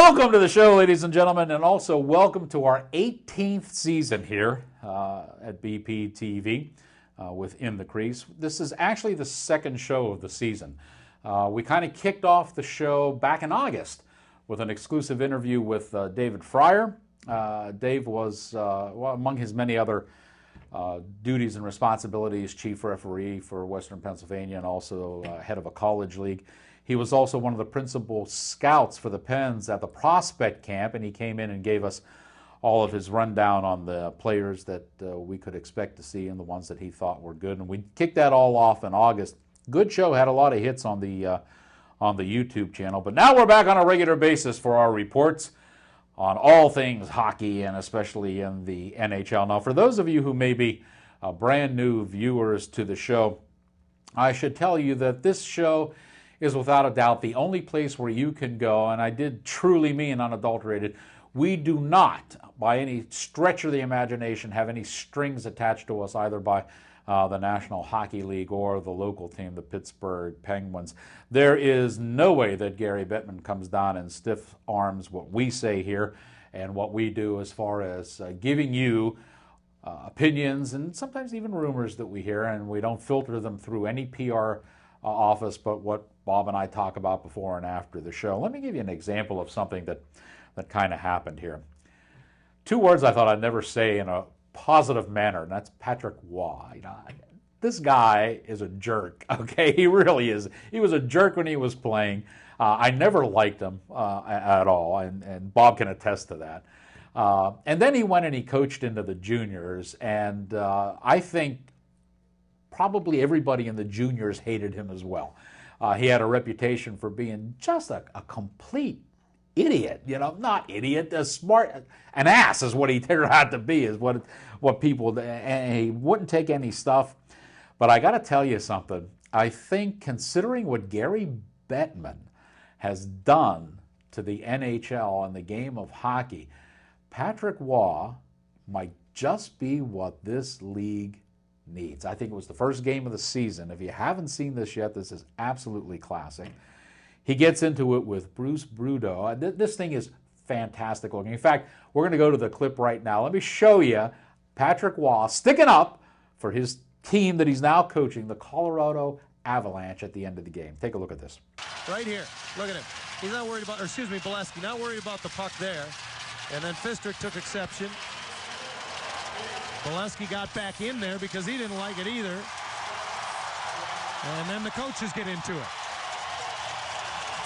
Welcome to the show, ladies and gentlemen, and also welcome to our 18th season here at BPTV with In the Crease. This is actually the second show of the season. We kind of kicked off the show back in August with an exclusive interview with David Fryer. Dave was, among his many other duties and responsibilities, chief referee for Western Pennsylvania and also head of a college league. He was also one of the principal scouts for the Pens at the prospect camp, and he came in and gave us all of his rundown on the players that we could expect to see and the ones that he thought were good. And we kicked that all off in August. Good show, had a lot of hits on the YouTube channel. But now we're back on a regular basis for our reports on all things hockey and especially in the NHL. Now, for those of you who may be brand new viewers to the show, I should tell you that this show is without a doubt the only place where you can go, and I did truly mean unadulterated. We do not, by any stretch of the imagination, have any strings attached to us either by the National Hockey League or the local team, the Pittsburgh Penguins. There is no way that Gary Bettman comes down and stiff arms what we say here and what we do as far as giving you opinions and sometimes even rumors that we hear, and we don't filter them through any PR office but what Bob and I talk about before and after the show. Let me give you an example of something that kind of happened here. Two words I thought I'd never say in a positive manner, and that's Patrick Waugh. This guy is a jerk, okay? He really is. He was a jerk when he was playing. I never liked him at all, and Bob can attest to that. And then he went and he coached into the juniors, and I think probably everybody in the juniors hated him as well. He had a reputation for being just a complete idiot, not idiot, an ass is what he turned out to be, is what people, and he wouldn't take any stuff. But I got to tell you something. I think considering what Gary Bettman has done to the NHL and the game of hockey, Patrick Waugh might just be what this league needs. I think it was the first game of the season. If you haven't seen this yet, this is absolutely classic. He gets into it with Bruce Boudreau. This thing is fantastic looking. In fact, we're going to go to the clip right now. Let me show you Patrick Waugh sticking up for his team that he's now coaching, the Colorado Avalanche, at the end of the game. Take a look at this. Right here. Look at him. He's not worried about, Bolesky, not worried about the puck there. And then Fistrick took exception. Bolesky got back in there because he didn't like it either. And then the coaches get into it.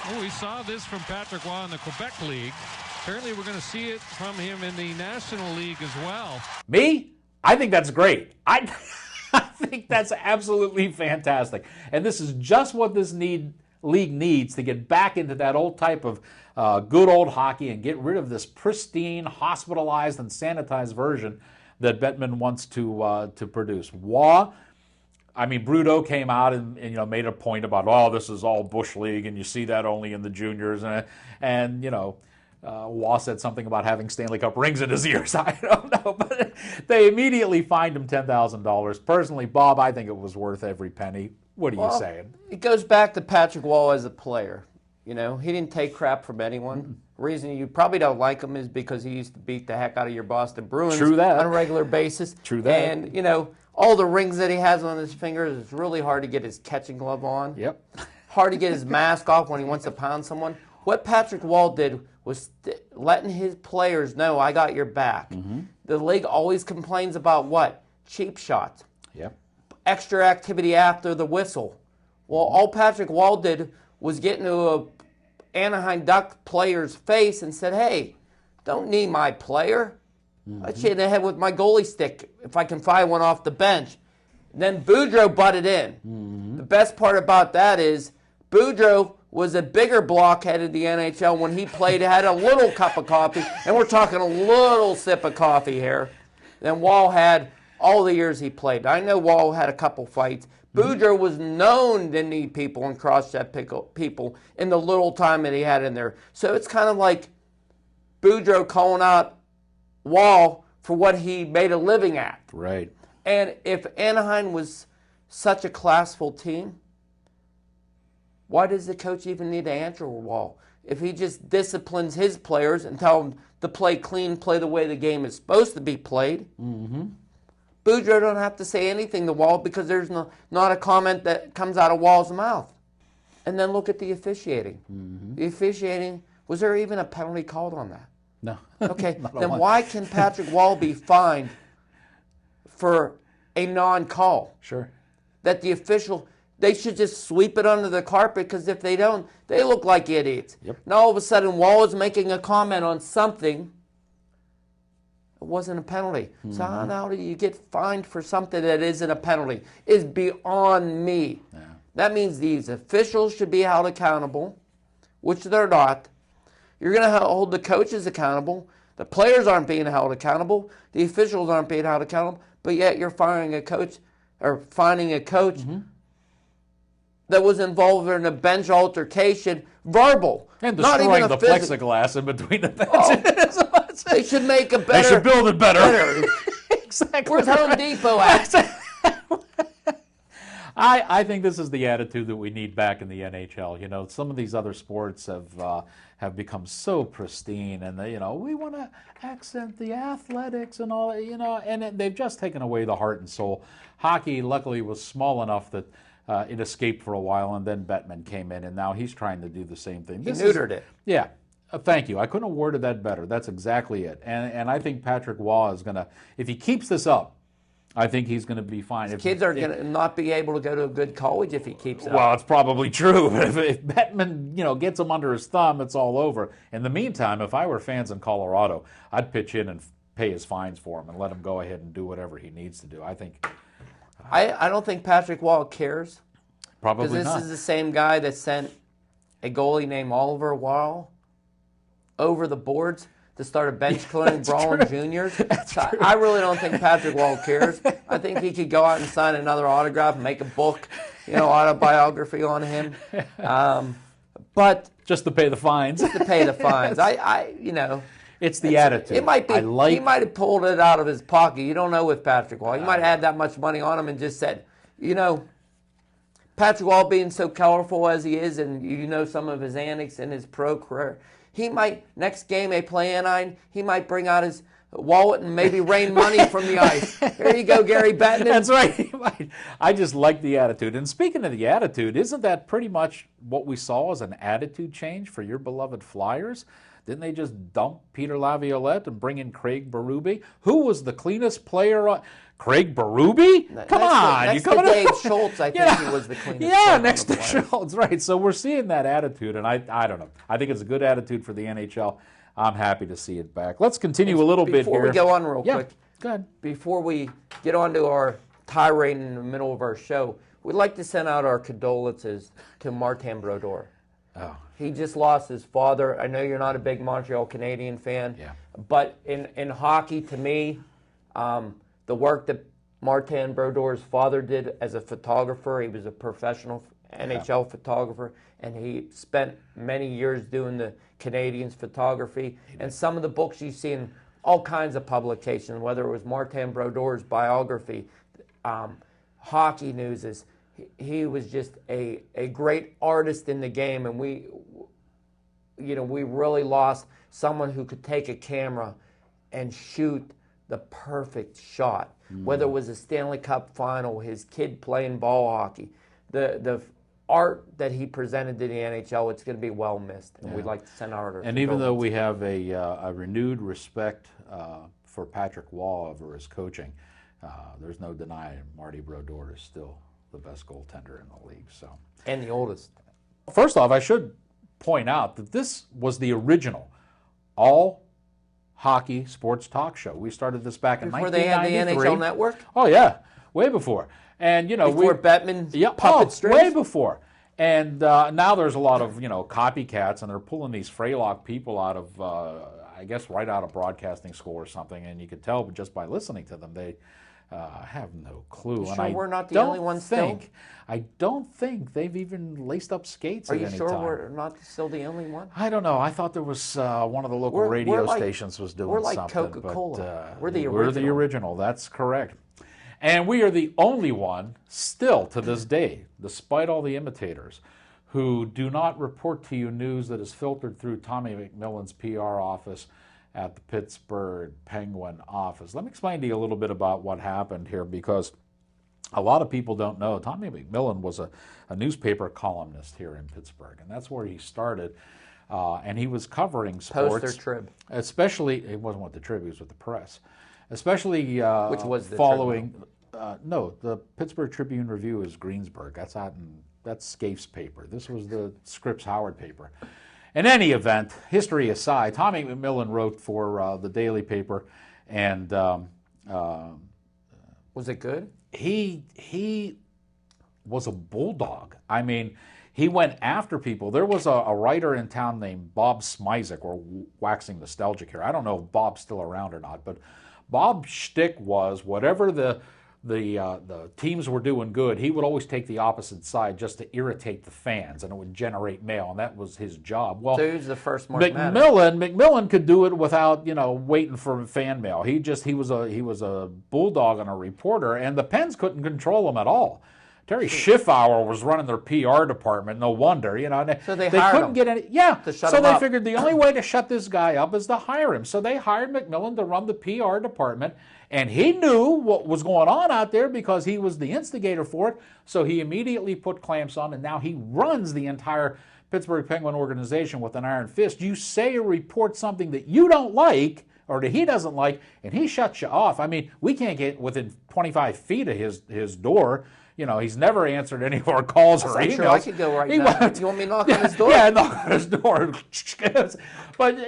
Well, we saw this from Patrick Waugh in the Quebec League. Apparently we're going to see it from him in the National League as well. Me? I think that's great. I think that's absolutely fantastic. And this is just what this league needs to get back into that old type of good old hockey and get rid of this pristine, hospitalized, and sanitized version that Bettman wants to produce. Waugh, Boudreau came out and made a point about, this is all Bush League and you see that only in the juniors, and Waugh said something about having Stanley Cup rings in his ears. I don't know, but they immediately fined him $10,000. Personally, Bob, I think it was worth every penny. What are you saying? It goes back to Patrick Waugh as a player. He didn't take crap from anyone. Mm-hmm. Reason you probably don't like him is because he used to beat the heck out of your Boston Bruins on a regular basis. True that. And, all the rings that he has on his fingers, it's really hard to get his catching glove on. Yep. Hard to get his mask off when he wants to pound someone. What Patrick Waugh did was letting his players know, I got your back. Mm-hmm. The league always complains about what? Cheap shots. Yep. Extra activity after the whistle. Well, all Patrick Waugh did was get into a Anaheim Duck player's face and said, hey, don't need my player. Mm-hmm. I'll hit you in the head with my goalie stick if I can find one off the bench. Then Boudreau butted in. Mm-hmm. The best part about that is Boudreau was a bigger blockhead in the NHL when he played, had a little cup of coffee, and we're talking a little sip of coffee here, than Waugh had all the years he played. I know Waugh had a couple fights. Boudreau was known to need people and cross-check people in the little time that he had in there. So it's kind of like Boudreau calling out Waugh for what he made a living at. Right. And if Anaheim was such a classful team, why does the coach even need to answer Waugh? if he just disciplines his players and tell them to play clean, play the way the game is supposed to be played, Boudreaux don't have to say anything to Wall because there's not a comment that comes out of Wall's mouth. And then look at the officiating. The officiating, was there even a penalty called on that? No. Okay, then why can Patrick Wall be fined for a non-call? Sure. That the official, they should just sweep it under the carpet, because if they don't, they look like idiots. Yep. Now all of a sudden Wall is making a comment on something. It wasn't a penalty. So how do you get fined for something that isn't a penalty? Is beyond me. Yeah. That means these officials should be held accountable, which they're not. You're going to hold the coaches accountable. The players aren't being held accountable. The officials aren't being held accountable. But yet you're firing a coach or finding a coach that was involved in a bench altercation, verbal, And not destroying even the a physical. plexiglass in between the benches. They should make a better. They should build it better. Exactly. Where's Home Depot at? I think this is the attitude that we need back in the NHL. You know, some of these other sports have become so pristine, and they, we want to accent the athletics and all, and they've just taken away the heart and soul. Hockey, luckily, was small enough that it escaped for a while, and then Bettman came in, and now he's trying to do the same thing. He neutered it. Yeah. Thank you. I couldn't have worded that better. That's exactly it. And I think Patrick Waugh is going to, if he keeps this up, I think he's going to be fine. Kids are going to not be able to go to a good college if he keeps it up. Well, it's probably true. If Bettman, gets him under his thumb, it's all over. In the meantime, if I were fans in Colorado, I'd pitch in and pay his fines for him and let him go ahead and do whatever he needs to do. I think. I don't think Patrick Waugh cares. Probably because this not. is the same guy that sent a goalie named Oliver Waugh over the boards to start a bench clearing brawl in juniors. I really don't think Patrick Waugh cares. I think he could go out and sign another autograph and make a book, autobiography on him. But just to pay the fines. To pay the fines. It's the attitude. It might be. He might have pulled it out of his pocket. You don't know with Patrick Waugh. He might have had that much money on him and just said, Patrick Waugh being so colorful as he is, and some of his antics in his pro career, he might, next game they play Anaheim, he might bring out his wallet and maybe rain money from the ice. Here you go, Gary Bettman. That's right. I just like the attitude. And speaking of the attitude, isn't that pretty much what we saw as an attitude change for your beloved Flyers? Didn't they just dump Peter Laviolette and bring in Craig Berube? Who was the cleanest player on... Craig Berube? Come on. Next to Dave Schultz, I think he was the cleanest player next to Schultz, right. So we're seeing that attitude, and I don't know. I think it's a good attitude for the NHL. I'm happy to see it back. Let's continue a little bit here. Before we go on real quick. Go ahead. Before we get on to our tirade in the middle of our show, we'd like to send out our condolences to Martin Brodeur. Oh. He just lost his father. I know you're not a big Montreal Canadian fan, but in hockey, to me, the work that Martin Brodeur's father did as a photographer, he was a professional NHL photographer, and he spent many years doing the Canadians photography. And some of the books you see in all kinds of publications, whether it was Martin Brodeur's biography, Hockey News, he was just a great artist in the game, and we really lost someone who could take a camera and shoot the perfect shot, whether it was a Stanley Cup final, his kid playing ball hockey, the art that he presented to the NHL, it's going to be well missed, and we'd like to send our And even though we have a renewed respect for Patrick Waugh over his coaching, there's no denying Marty Brodeur is still the best goaltender in the league. So, and the oldest. First off, I should point out that this was the original all hockey sports talk show. We started this back in 1993. Before they had the NHL Network? Oh, yeah. Way before. And, before Bettman puppet strings? Way before. And now there's a lot of, copycats, and they're pulling these Freylock people out of, I guess, right out of broadcasting school or something, and you could tell just by listening to them, they have no clue. You sure we're not the only ones still? I don't think they've even laced up skates at any time. Are you sure we're not still the only one? I don't know. I thought there was one of the local radio stations was doing something. We're like Coca-Cola. We're the original. We're the original. That's correct. And we are the only one still to this day, despite all the imitators, who do not report to you news that is filtered through Tommy McMillan's PR office at the Pittsburgh Penguin office. Let me explain to you a little bit about what happened here, because a lot of people don't know. Tommy McMillan was a newspaper columnist here in Pittsburgh, and that's where he started. And he was covering sports. Post or Trib? Especially, it wasn't with the Trib, he was with the Press. Especially Which was the following, no, the Pittsburgh Tribune Review is Greensburg. That's Scaife's paper. This was the Scripps Howard paper. In any event, history aside, Tommy McMillan wrote for the daily paper, and was it good? He was a bulldog. I mean, he went after people. There was a writer in town named Bob Smizek. We're waxing nostalgic here. I don't know if Bob's still around or not, but Bob's shtick was whatever the teams were doing good, he would always take the opposite side just to irritate the fans, and it would generate mail, and that was his job. Well, so who's the first Mark McMillan could do it without waiting for fan mail. He was a bulldog and a reporter, and the Pens couldn't control him at all. Terry Schiffauer was running their PR department. No wonder, So they couldn't hired him get any. Yeah, to shut so him they up. figured the only way to shut this guy up is to hire him. So they hired McMillan to run the PR department, and he knew what was going on out there because he was the instigator for it. So he immediately put clamps on, and now he runs the entire Pittsburgh Penguin organization with an iron fist. You say or report something that you don't like, or that he doesn't like, and he shuts you off. I mean, we can't get within 25 feet of his door. He's never answered any of our calls or emails. Sure, I could go right now. You want me to knock on his door? Yeah, knock on his door. But,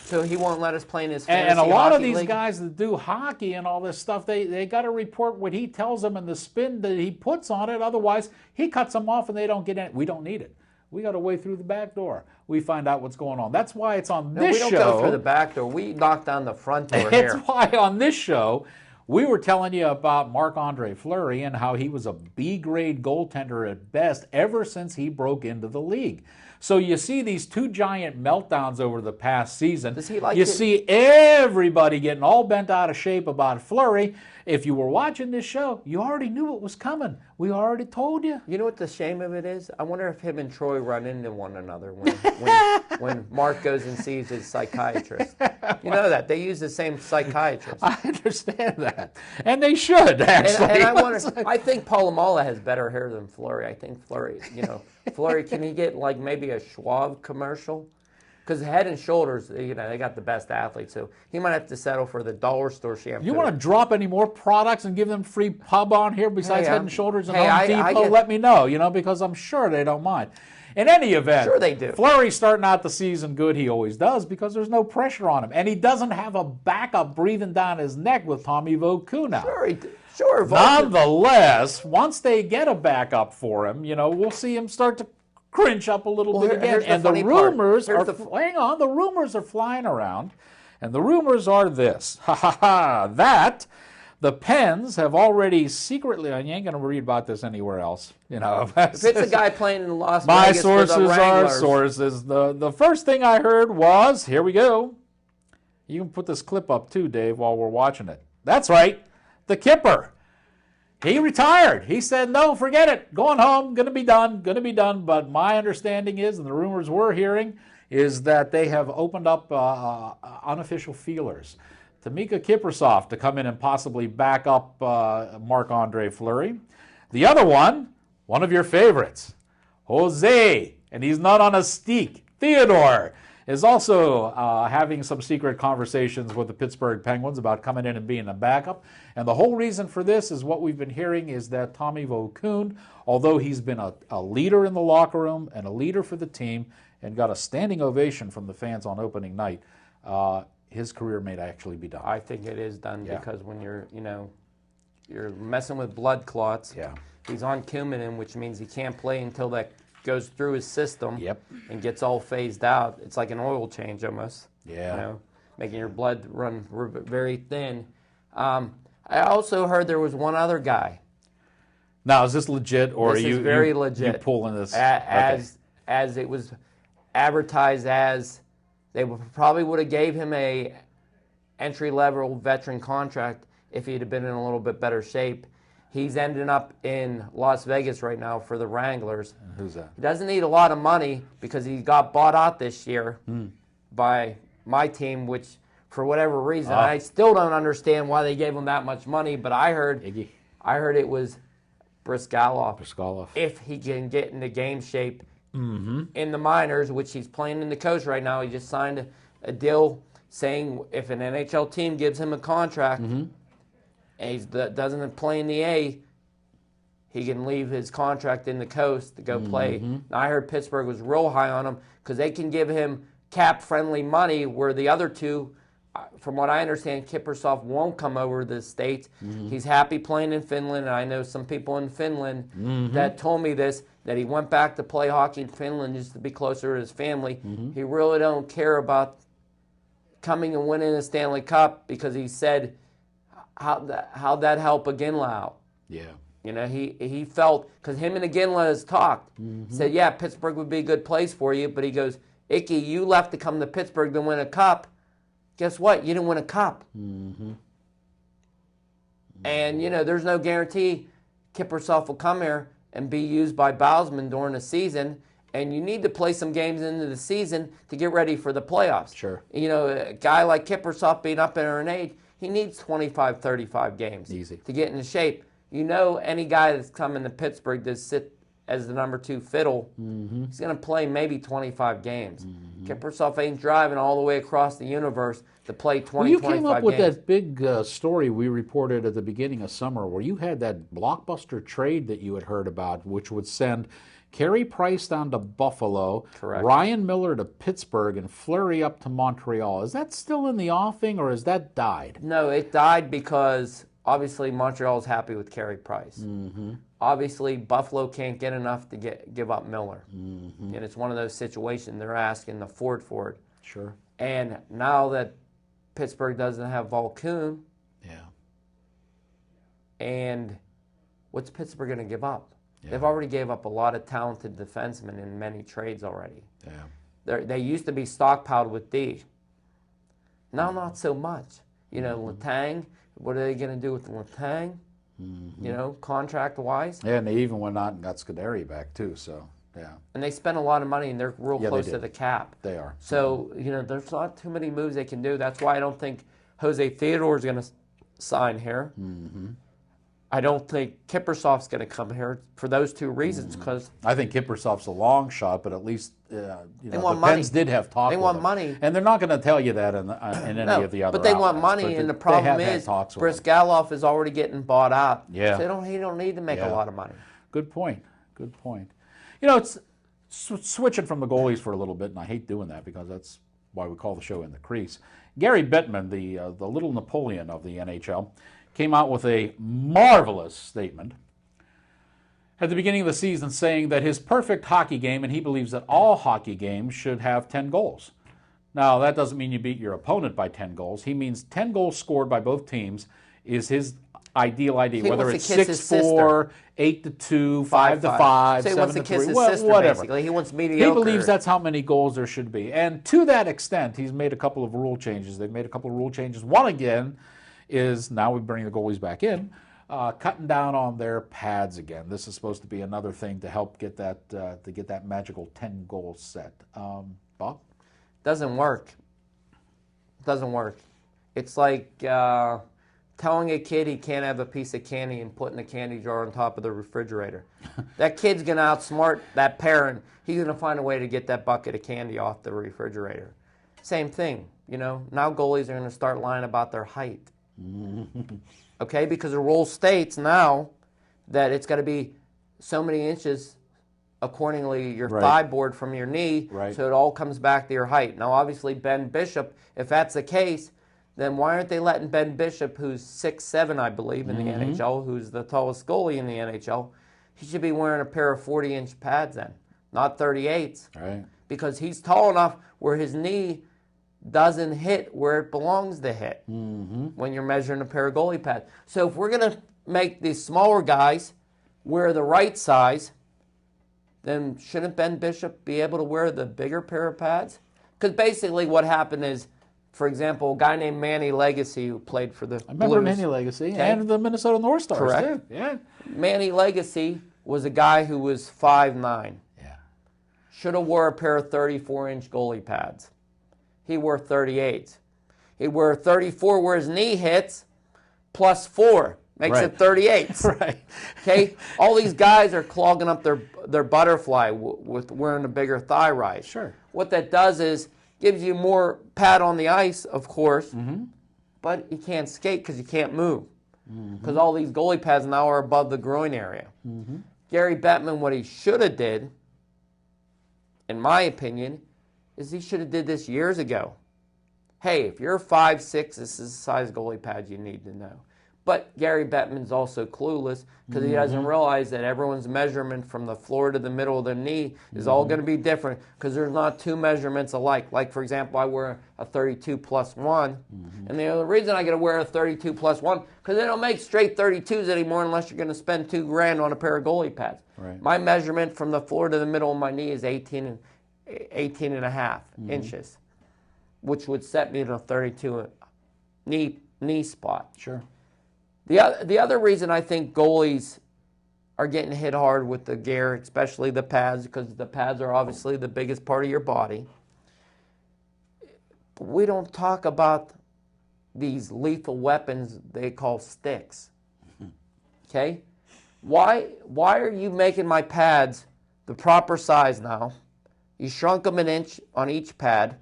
so he won't let us play in his fantasy and a lot of hockey these league? guys that do hockey and all this stuff, they got to report what he tells them and the spin that he puts on it. Otherwise, he cuts them off and they don't get in. We don't need it. We got to way through the back door. We find out what's going on. That's why it's on this show. We don't go through the back door. We knock down the front door That's here. why on this show, we were telling you about Marc-Andre Fleury and how he was a B-grade goaltender at best ever since he broke into the league. So you see these two giant meltdowns over the past season. Does he like you it? see everybody getting all bent out of shape about Fleury. If you were watching this show, you already knew what was coming. We already told you. You know what the shame of it is? I wonder if him and Troy run into one another when Mark goes and sees his psychiatrist. You know that. They use the same psychiatrist. I understand that. And they should, actually. And I wonder, I think Polamalu has better hair than Fleury. I think Fleury, Fleury, can he get like maybe a Schwab commercial? Because Head and Shoulders, they got the best athletes, so he might have to settle for the dollar store shampoo. You want to drop any more products and give them free pub on here besides Head and Shoulders and Home Depot? Let me know, because I'm sure they don't mind. In any event, sure they do. Fleury's starting out the season good. He always does because there's no pressure on him. And he doesn't have a backup breathing down his neck with Tommy Voku now. Sure. Nonetheless, once they get a backup for him, we'll see him start to cringe up a little bit again. And the rumors hang on, the rumors are flying around. And the rumors are this, that the Pens have already secretly, and you ain't going to read about this anywhere else, If it's a guy playing in Las my Vegas sources for the Wranglers. are sources. The first thing I heard was, here we go. You can put this clip up too, Dave, while we're watching it. That's right, the Kipper. He retired. He said, no, forget it. Going home, going to be done. But my understanding is, and the rumors we're hearing, is that they have opened up unofficial feelers to Mika Kiprusoff to come in and possibly back up Marc-Andre Fleury. The other one of your favorites, Jose, and he's not on a stick, Theodore, is also having some secret conversations with the Pittsburgh Penguins about coming in and being a backup. And the whole reason for this is what we've been hearing is that Tommy Vokoun, although he's been a leader in the locker room and a leader for the team and got a standing ovation from the fans on opening night, his career may actually be done. I think it is done because when you're messing with blood clots, he's on Coumadin, which means he can't play until that goes through his system and gets all phased out. It's like an oil change almost. Making your blood run very thin. I also heard there was one other guy. Now, is this legit, or this are is very legit. You pulling this? As it was advertised as, they probably would have gave him a entry-level veteran contract if he'd have been in a little bit better shape. He's ending up in Las Vegas right now for the Wranglers. Who's that? He doesn't need a lot of money because he got bought out this year by my team, which for whatever reason, I still don't understand why they gave him that much money, but I heard it was Briscaloff. If he can get into game shape in the minors, which he's playing in the coast right now. He just signed a deal saying if an NHL team gives him a contract and he doesn't play in the A, he can leave his contract in the coast to go play. Now, I heard Pittsburgh was real high on him because they can give him cap-friendly money where the other two, from what I understand, Kiprusoff won't come over to the States. He's happy playing in Finland, and I know some people in Finland that told me this, that he went back to play hockey in Finland just to be closer to his family. He really don't care about coming and winning a Stanley Cup because he said, how'd that help Iginla out? Yeah. You know, he felt, because him and Iginla has talked, said, yeah, Pittsburgh would be a good place for you, but he goes, Icky, you left to come to Pittsburgh to win a cup. Guess what? You didn't win a cup. And, you know, there's no guarantee Kiprusoff will come here and be used by Bousman during the season, and you need to play some games into the season to get ready for the playoffs. Sure. You know, a guy like Kiprusoff being up in an age, he needs 25, 35 games to get into shape. You know, any guy that's coming to Pittsburgh to sit as the number 2 fiddle, he's going to play maybe 25 games. Kiprusoff ain't driving all the way across the universe to play 20, 25 games. You came up with that big story we reported at the beginning of summer where you had that blockbuster trade that you had heard about, which would send Carey Price down to Buffalo, Correct. Ryan Miller to Pittsburgh, and Fleury up to Montreal. Is that still in the offing, or has that died? No, it died because obviously Montreal's happy with Carey Price. Obviously, Buffalo can't get enough to give up Miller. And it's one of those situations they're asking the Ford for it. Sure. And now that Pittsburgh doesn't have Volkun, and what's Pittsburgh going to give up? They've already gave up a lot of talented defensemen in many trades already. They used to be stockpiled with D. Now not so much. You know, Letang, what are they going to do with Letang? You know, contract-wise. Yeah, and they even went out and got Scuderi back, too, so, yeah. And they spent a lot of money, and they're real close to the cap. They are. So, you know, there's not too many moves they can do. That's why I don't think Jose Theodore is going to sign here. I don't think Kiprusoff's going to come here for those two reasons. Because I think Kiprusoff's a long shot, but at least you know, want the money. Pens did have talk. They with want them. money. And they're not going to tell you that in any of the other. But they want outlets. money, But and the they problem have had is talks with them. Briscaloff is already getting bought out. Yeah. So he don't need to make a lot of money. Good point. Good point. You know, it's switching from the goalies for a little bit, and I hate doing that because that's why we call the show In the Crease. Gary Bettman, the little Napoleon of the NHL, came out with a marvelous statement at the beginning of the season saying that his perfect hockey game, and he believes that all hockey games should have 10 goals. Now, that doesn't mean you beat your opponent by 10 goals. He means 10 goals scored by both teams is his ideal idea, whether it's 6-4, 8-2, 5-5, So he wants to kiss 7-3, his sister, whatever. basically. He wants mediocre. He believes that's how many goals there should be. And to that extent, he's made a couple of rule changes. They've made a couple of rule changes. One, again, is now we bring the goalies back in, cutting down on their pads again. This is supposed to be another thing to help get that magical 10-goal set. Bob? Doesn't work. Doesn't work. It's like telling a kid he can't have a piece of candy and putting a candy jar on top of the refrigerator. That kid's going to outsmart that parent. He's going to find a way to get that bucket of candy off the refrigerator. Same thing, you know. Now goalies are going to start lying about their height. Okay, because the rule states now that it's got to be so many inches accordingly your thigh board from your knee, so it all comes back to your height. Now, obviously, Ben Bishop, if that's the case, then why aren't they letting Ben Bishop, who's 6'7", I believe, in the NHL, who's the tallest goalie in the NHL, he should be wearing a pair of 40-inch pads then, not 38s. Right. Because he's tall enough where his knee doesn't hit where it belongs to hit when you're measuring a pair of goalie pads. So if we're going to make these smaller guys wear the right size, then shouldn't Ben Bishop be able to wear the bigger pair of pads? Because basically what happened is For example, a guy named Manny Legacy who played for the I remember Blues. Manny Legacy Okay. and the Minnesota North Stars. Correct. Too. Yeah. Manny Legacy was a guy who was 5'9". Yeah. Should have wore a pair of 34-inch goalie pads. He wore 38s. He'd wear 34 where his knee hits, plus 4. Makes Right. it 38s. Right. Okay? All these guys are clogging up their butterfly with wearing a bigger thigh rise. Sure. What that does is gives you more pad on the ice, of course, but you can't skate because you can't move. Because all these goalie pads now are above the groin area. Gary Bettman, what he should have did, in my opinion, is he should have did this years ago. Hey, if you're 5'6", this is the size goalie pad you need to know. But Gary Bettman's also clueless because he doesn't realize that everyone's measurement from the floor to the middle of the knee is all going to be different because there's not two measurements alike. Like, for example, I wear a 32+1, and the other reason I got to wear a 32+1 because they don't make straight 32s anymore unless you're going to spend $2,000 on a pair of goalie pads. Right. My measurement from the floor to the middle of my knee is 18 and a half inches, which would set me in a 32 knee spot. Sure. The other reason I think goalies are getting hit hard with the gear, especially the pads, because the pads are obviously the biggest part of your body. But we don't talk about these lethal weapons they call sticks. Okay? Why are you making my pads the proper size now? You shrunk them an inch on each pad.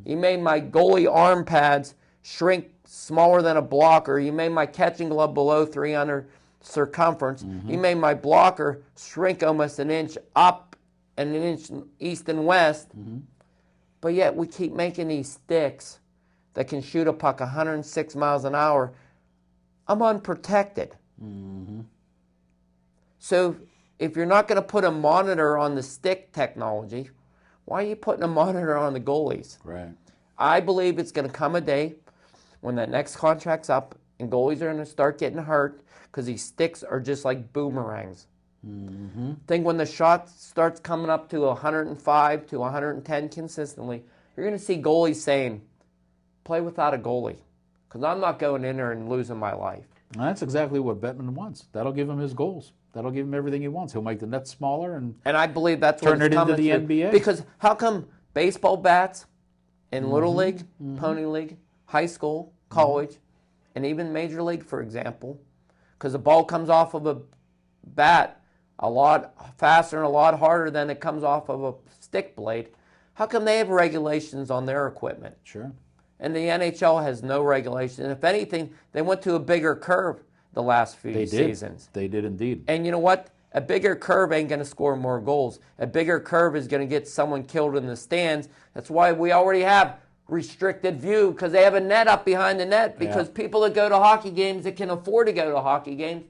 You made my goalie arm pads shrink smaller than a blocker. You made my catching glove below 300 circumference. You made my blocker shrink almost an inch up and an inch east and west. But yet we keep making these sticks that can shoot a puck 106 miles an hour. I'm unprotected. So if you're not going to put a monitor on the stick technology, why are you putting a monitor on the goalies? Right. I believe it's going to come a day when that next contract's up and goalies are going to start getting hurt because these sticks are just like boomerangs. Think when the shot starts coming up to 105 to 110 consistently, you're going to see goalies saying, play without a goalie because I'm not going in there and losing my life. And that's exactly what Bettman wants. That'll give him his goals. That'll give him everything he wants. He'll make the net smaller and I believe that's turn what it's it into coming the to. NBA. Because how come baseball bats in Little League, Pony League, high school, college, and even Major League, for example, because the ball comes off of a bat a lot faster and a lot harder than it comes off of a stick blade, how come they have regulations on their equipment? Sure. And the NHL has no regulation. And if anything, they went to a bigger curve the last few seasons. They did indeed. And you know what? A bigger curve ain't going to score more goals. A bigger curve is going to get someone killed in the stands. That's why we already have restricted view because they have a net up behind the net because people that go to hockey games that can afford to go to hockey games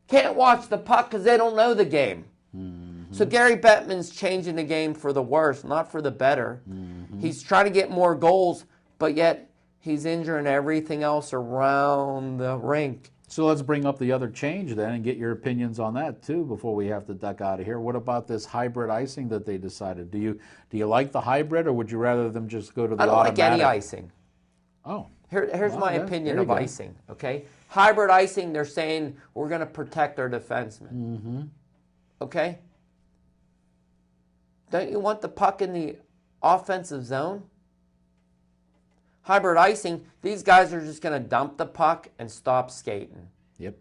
can't watch the puck because they don't know the game. So Gary Bettman's changing the game for the worse, not for the better. He's trying to get more goals, but yet he's injuring everything else around the rink. So let's bring up the other change then and get your opinions on that too before we have to duck out of here. What about this hybrid icing that they decided? Do you like the hybrid or would you rather them just go to the automatic? I don't like any icing. Oh. Here's my opinion there of you go. icing, okay? Hybrid icing, they're saying we're going to protect our defensemen. Okay? Don't you want the puck in the offensive zone? Hybrid icing, these guys are just going to dump the puck and stop skating. Yep.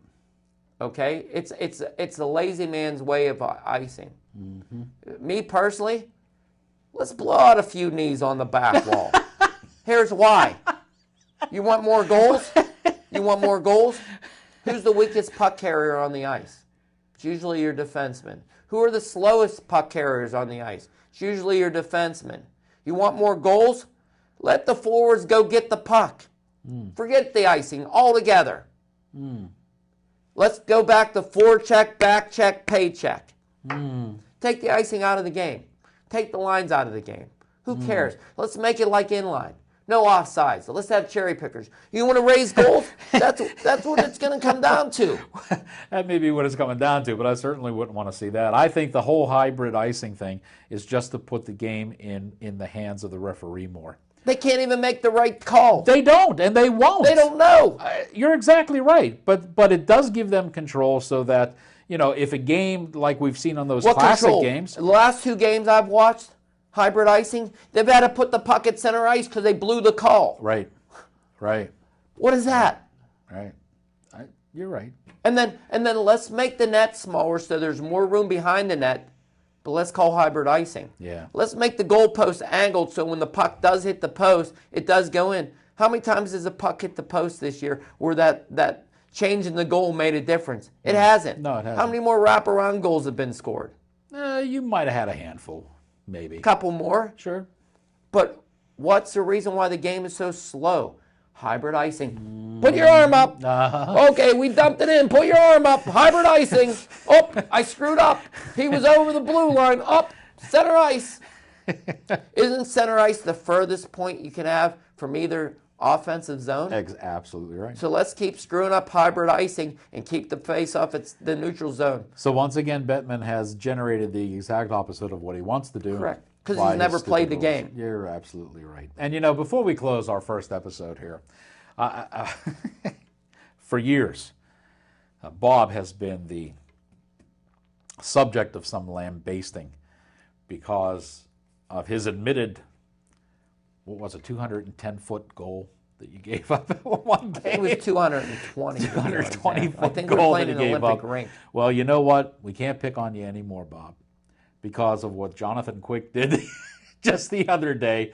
Okay? It's a lazy man's way of icing. Me personally, let's blow out a few knees on the back wall. Here's why. You want more goals? You want more goals? Who's the weakest puck carrier on the ice? It's usually your defenseman. Who are the slowest puck carriers on the ice? It's usually your defenseman. You want more goals? Let the forwards go get the puck. Forget the icing altogether. Let's go back to forecheck, back check, pay check. Take the icing out of the game. Take the lines out of the game. Who cares? Let's make it like inline. No offsides. Let's have cherry pickers. You want to raise goals? That's what it's going to come down to. That may be what it's coming down to, but I certainly wouldn't want to see that. I think the whole hybrid icing thing is just to put the game in the hands of the referee more. They can't even make the right call. They don't, and they won't. They don't know. You're exactly right, but it does give them control so that, if a game like we've seen on those classic control? games. The last 2 games I've watched, hybrid icing, they've had to put the puck at center ice because they blew the call. Right. What is that? Right. You're right. And then let's make the net smaller so there's more room behind the net, but let's call hybrid icing. Yeah. Let's make the goalpost angled so when the puck does hit the post, it does go in. How many times has a puck hit the post this year where that change in the goal made a difference? It hasn't. No, it hasn't. How many more wraparound goals have been scored? You might have had a handful, maybe. A couple more. Sure. But what's the reason why the game is so slow? Hybrid icing. Put your arm up. Okay, we dumped it in. Put your arm up. Hybrid icing. Oh, I screwed up. He was over the blue line. Up. Center ice. Isn't center ice the furthest point you can have from either offensive zone? Absolutely right. So let's keep screwing up hybrid icing and keep the face off at the neutral zone. So once again, Bettman has generated the exact opposite of what he wants to do. Correct. Because by he's never his stupid played the rules. game. You're absolutely right. And before we close our first episode here, for years, Bob has been the subject of some lambasting because of his admitted, 210-foot goal that you gave up at one game? It was 220. 220-foot I think goal we're playing that in he an gave Olympic up. rink. Well, you know what? We can't pick on you anymore, Bob, because of what Jonathan Quick did just the other day.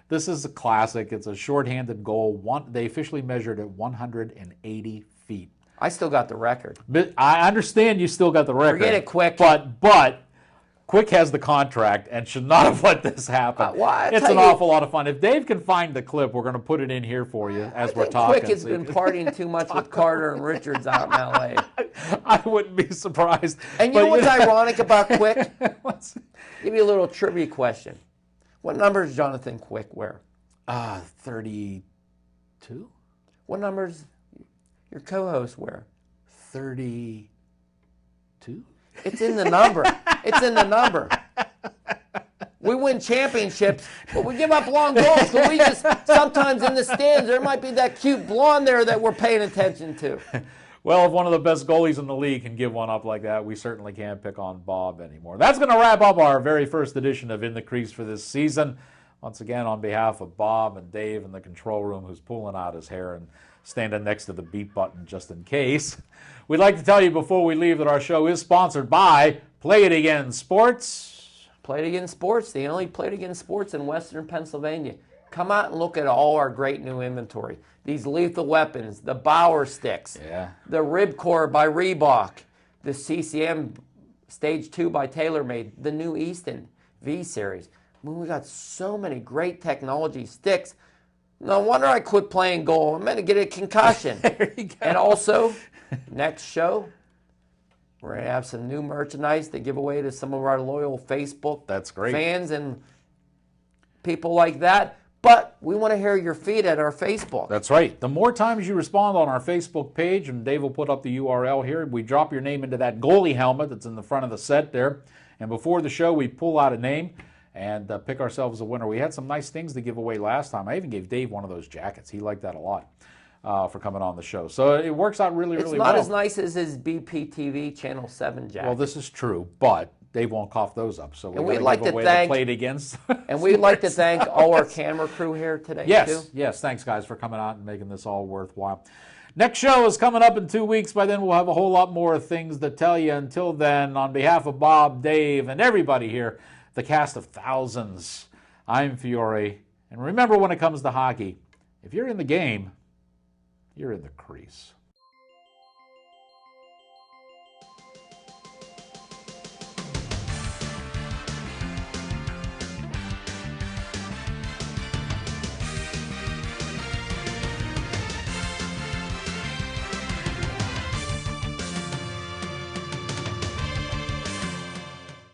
This is a classic. It's a shorthanded goal. They officially measured at 180 feet. I still got the record. But I understand you still got the record. Forget it, Quick. But Quick has the contract and should not have let this happen. It's an awful lot of fun. If Dave can find the clip, we're going to put it in here for you as we're talking. Quick has been partying too much with Carter and Richards out in L.A. I wouldn't be surprised. And you know what's ironic about Quick? Give you a little trivia question. What number does Jonathan Quick wear? 32? What numbers your co-host wear? 32? It's in the number. It's in the number. We win championships, but we give up long goals. So we just, sometimes in the stands, there might be that cute blonde there that we're paying attention to. Well, if one of the best goalies in the league can give one up like that, we certainly can't pick on Bob anymore. That's going to wrap up our very first edition of In the Crease for this season. Once again, on behalf of Bob and Dave in the control room, who's pulling out his hair and standing next to the beep button just in case, we'd like to tell you before we leave that our show is sponsored by Play It Again Sports. Play It Again Sports, the only Play It Again Sports in Western Pennsylvania. Come out and look at all our great new inventory. These Lethal Weapons, the Bauer sticks, the Ribcore by Reebok, the CCM Stage 2 by TaylorMade, the new Easton V-Series. I mean, we got so many great technology sticks. No wonder I quit playing goal. I'm going to get a concussion. There you go. And also, next show, we're going to have some new merchandise to give away to some of our loyal Facebook fans and people like that. But we want to hear your feed at our Facebook. That's right. The more times you respond on our Facebook page, and Dave will put up the URL here, we drop your name into that goalie helmet that's in the front of the set there. And before the show, we pull out a name and pick ourselves a winner. We had some nice things to give away last time. I even gave Dave one of those jackets. He liked that a lot for coming on the show. So it works out really well. It's not as nice as his BPTV Channel 7 jacket. Well, this is true, but Dave won't cough those up. So we'd like to thank Play It Against. And we'd like to thank all our camera crew here today, too. Yes. Thanks, guys, for coming out and making this all worthwhile. Next show is coming up in 2 weeks. By then, we'll have a whole lot more things to tell you. Until then, on behalf of Bob, Dave, and everybody here, the cast of thousands, I'm Fiore. And remember, when it comes to hockey, if you're in the game, you're in the crease.